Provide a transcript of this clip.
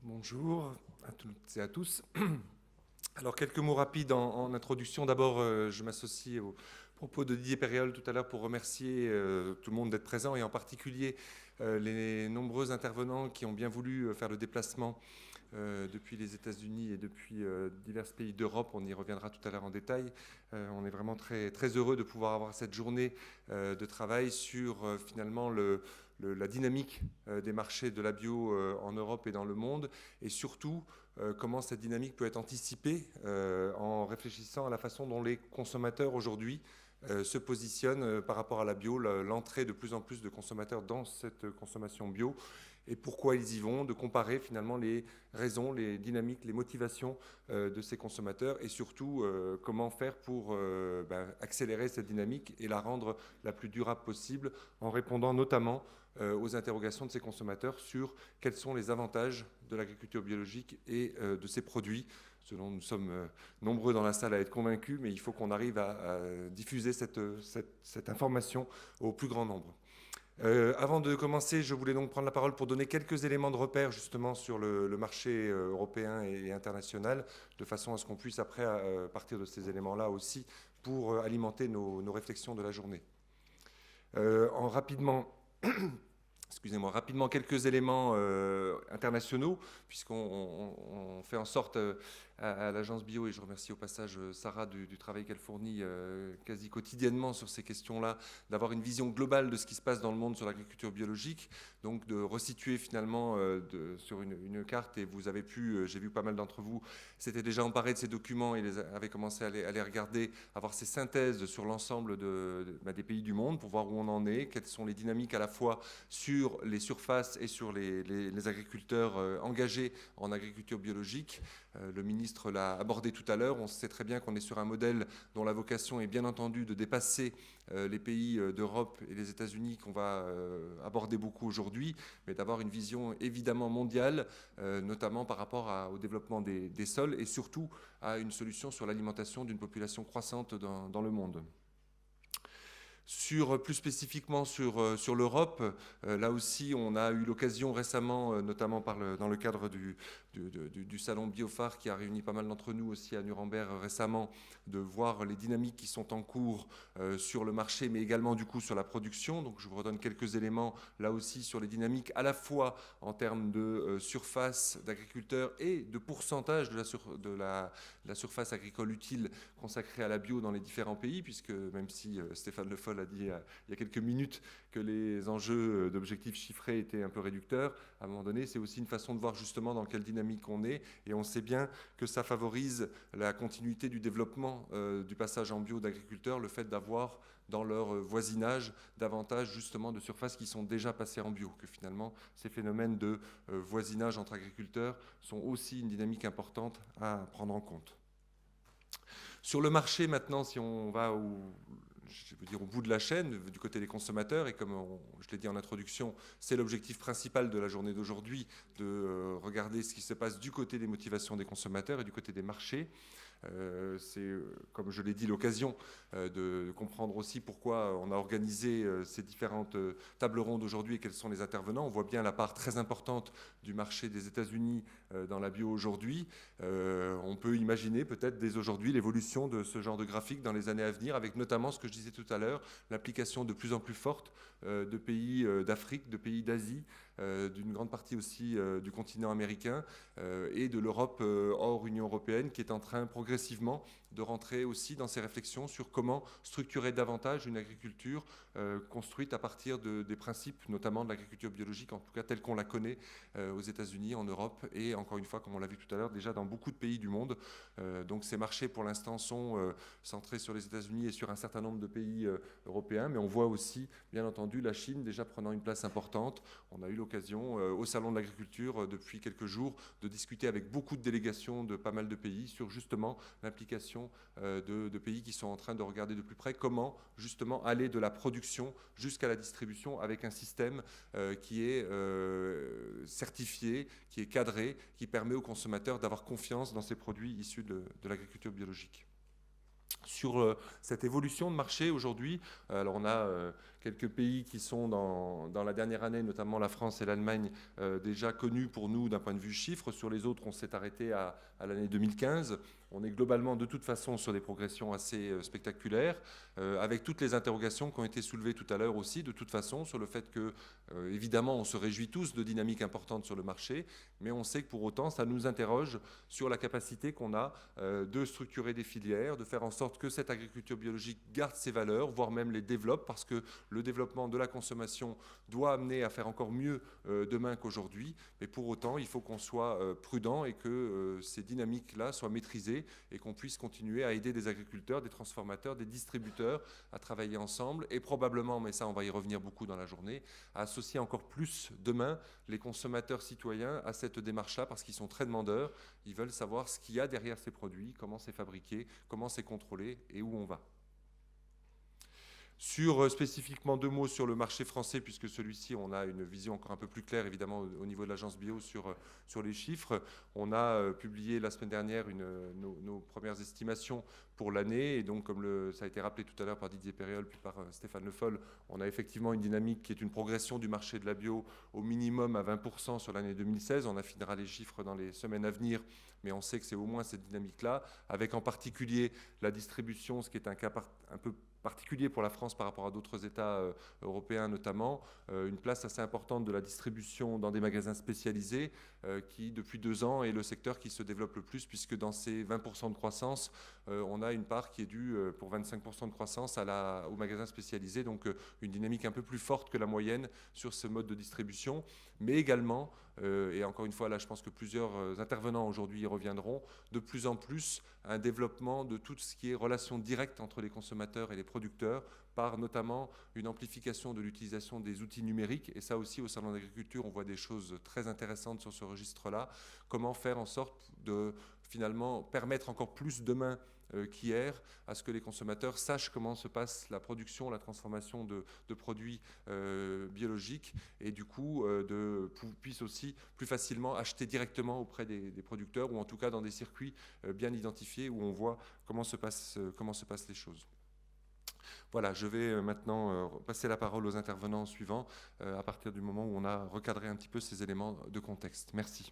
Bonjour à toutes et à tous. Alors, quelques mots rapides en introduction. D'abord, je m'associe aux propos de Didier Péréol tout à l'heure pour remercier tout le monde d'être présent et en particulier les nombreux intervenants qui ont bien voulu faire le déplacement depuis les États-Unis et depuis divers pays d'Europe. On y reviendra tout à l'heure en détail. On est vraiment très, très heureux de pouvoir avoir cette journée de travail sur finalement la dynamique des marchés de la bio en Europe et dans le monde, et surtout comment cette dynamique peut être anticipée en réfléchissant à la façon dont les consommateurs aujourd'hui se positionnent par rapport à la bio, l'entrée de plus en plus de consommateurs dans cette consommation bio et pourquoi ils y vont, de comparer finalement les raisons, les dynamiques, les motivations de ces consommateurs et surtout comment faire pour accélérer cette dynamique et la rendre la plus durable possible en répondant notamment aux interrogations de ces consommateurs sur quels sont les avantages de l'agriculture biologique et de ses produits, ce dont nous sommes nombreux dans la salle à être convaincus, mais il faut qu'on arrive à diffuser cette information au plus grand nombre. Avant de commencer, je voulais donc prendre la parole pour donner quelques éléments de repère justement sur le marché européen et international, de façon à ce qu'on puisse après partir de ces éléments-là aussi pour alimenter nos réflexions de la journée. Rapidement, rapidement quelques éléments internationaux, puisqu'on fait en sorte à l'agence Bio, et je remercie au passage Sarah du travail qu'elle fournit quasi quotidiennement sur ces questions-là, d'avoir une vision globale de ce qui se passe dans le monde sur l'agriculture biologique, donc de resituer finalement sur une carte, et vous avez pu, j'ai vu pas mal d'entre vous, s'étaient déjà emparés de ces documents et avaient commencé à les regarder, avoir ces synthèses sur l'ensemble des pays du monde pour voir où on en est, quelles sont les dynamiques à la fois sur les surfaces et sur les agriculteurs engagés en agriculture biologique. Le ministre l'a abordé tout à l'heure. On sait très bien qu'on est sur un modèle dont la vocation est bien entendu de dépasser les pays d'Europe et les États-Unis qu'on va aborder beaucoup aujourd'hui, mais d'avoir une vision évidemment mondiale, notamment par rapport au développement des sols et surtout à une solution sur l'alimentation d'une population croissante dans le monde. Plus spécifiquement sur l'Europe, là aussi on a eu l'occasion récemment, notamment dans le cadre du salon Biophare qui a réuni pas mal d'entre nous aussi à Nuremberg récemment, de voir les dynamiques qui sont en cours sur le marché, mais également du coup sur la production. Donc je vous redonne quelques éléments là aussi sur les dynamiques à la fois en termes de surface d'agriculteurs et de pourcentage de la surface agricole utile consacrée à la bio dans les différents pays, puisque même si Stéphane Le Foll a dit il y a quelques minutes que les enjeux d'objectifs chiffrés étaient un peu réducteurs, à un moment donné, c'est aussi une façon de voir justement dans quelle dynamique on est, et on sait bien que ça favorise la continuité du développement du passage en bio d'agriculteurs, le fait d'avoir dans leur voisinage davantage justement de surfaces qui sont déjà passées en bio, que finalement ces phénomènes de voisinage entre agriculteurs sont aussi une dynamique importante à prendre en compte. Sur le marché maintenant, si on va je veux dire, au bout de la chaîne, du côté des consommateurs, et comme je l'ai dit en introduction, c'est l'objectif principal de la journée d'aujourd'hui, de regarder ce qui se passe du côté des motivations des consommateurs et du côté des marchés. C'est, comme je l'ai dit, l'occasion de comprendre aussi pourquoi on a organisé ces différentes tables rondes aujourd'hui et quels sont les intervenants. On voit bien la part très importante du marché des États-Unis dans la bio aujourd'hui. On peut imaginer peut-être dès aujourd'hui l'évolution de ce genre de graphique dans les années à venir, avec notamment ce que je disais tout à l'heure, l'application de plus en plus forte de pays d'Afrique, de pays d'Asie, d'une grande partie aussi du continent américain et de l'Europe hors Union européenne, qui est en train progressivement de rentrer aussi dans ces réflexions sur comment structurer davantage une agriculture construite à partir des principes, notamment de l'agriculture biologique, en tout cas telle qu'on la connaît aux États-Unis, en Europe, et encore une fois, comme on l'a vu tout à l'heure, déjà dans beaucoup de pays du monde. Donc ces marchés, pour l'instant, sont centrés sur les États-Unis et sur un certain nombre de pays européens, mais on voit aussi, bien entendu, la Chine déjà prenant une place importante. On a eu l'occasion, au Salon de l'agriculture, depuis quelques jours, de discuter avec beaucoup de délégations de pas mal de pays sur justement l'implication de pays qui sont en train de regarder de plus près comment justement aller de la production jusqu'à la distribution avec un système qui est certifié, qui est cadré, qui permet aux consommateurs d'avoir confiance dans ces produits issus de l'agriculture biologique. sur cette évolution de marché aujourd'hui. Alors on a quelques pays qui sont dans la dernière année, notamment la France et l'Allemagne, déjà connus pour nous d'un point de vue chiffre. Sur les autres, on s'est arrêté à l'année 2015. On est globalement de toute façon sur des progressions assez spectaculaires, avec toutes les interrogations qui ont été soulevées tout à l'heure aussi, de toute façon, sur le fait que, évidemment, on se réjouit tous de dynamiques importantes sur le marché, mais on sait que pour autant, ça nous interroge sur la capacité qu'on a de structurer des filières, de faire en sorte que cette agriculture biologique garde ses valeurs, voire même les développe, parce que le développement de la consommation doit amener à faire encore mieux demain qu'aujourd'hui. Mais pour autant, il faut qu'on soit prudent et que ces dynamiques-là soient maîtrisées et qu'on puisse continuer à aider des agriculteurs, des transformateurs, des distributeurs à travailler ensemble et probablement, mais ça on va y revenir beaucoup dans la journée, à associer encore plus demain les consommateurs citoyens à cette démarche-là parce qu'ils sont très demandeurs. Ils veulent savoir ce qu'il y a derrière ces produits, comment c'est fabriqué, comment c'est contrôlé et où on va. Sur spécifiquement 2 mots sur le marché français, puisque celui-ci, on a une vision encore un peu plus claire, évidemment, au niveau de l'agence bio sur les chiffres. On a publié la semaine dernière nos premières estimations pour l'année. Et donc, comme ça a été rappelé tout à l'heure par Didier Périol, puis par Stéphane Le Foll, on a effectivement une dynamique qui est une progression du marché de la bio au minimum à 20% sur l'année 2016. On affinera les chiffres dans les semaines à venir, mais on sait que c'est au moins cette dynamique-là, avec en particulier la distribution, ce qui est un cas un peu particulier pour la France par rapport à d'autres États européens notamment, une place assez importante de la distribution dans des magasins spécialisés qui depuis 2 ans est le secteur qui se développe le plus puisque dans ces 20% de croissance, on a une part qui est due pour 25% de croissance aux magasins spécialisés, donc une dynamique un peu plus forte que la moyenne sur ce mode de distribution, mais également, et encore une fois là je pense que plusieurs intervenants aujourd'hui y reviendront, de plus en plus un développement de tout ce qui est relation directe entre les consommateurs et les producteurs, par notamment une amplification de l'utilisation des outils numériques. Et ça aussi, au Salon d'agriculture, on voit des choses très intéressantes sur ce registre-là. Comment faire en sorte de finalement permettre encore plus demain qu'hier, à ce que les consommateurs sachent comment se passe la production, la transformation de produits biologiques et du coup puissent aussi plus facilement acheter directement auprès des producteurs ou en tout cas dans des circuits bien identifiés où on voit comment se passent les choses. Voilà, je vais maintenant passer la parole aux intervenants suivants à partir du moment où on a recadré un petit peu ces éléments de contexte. Merci.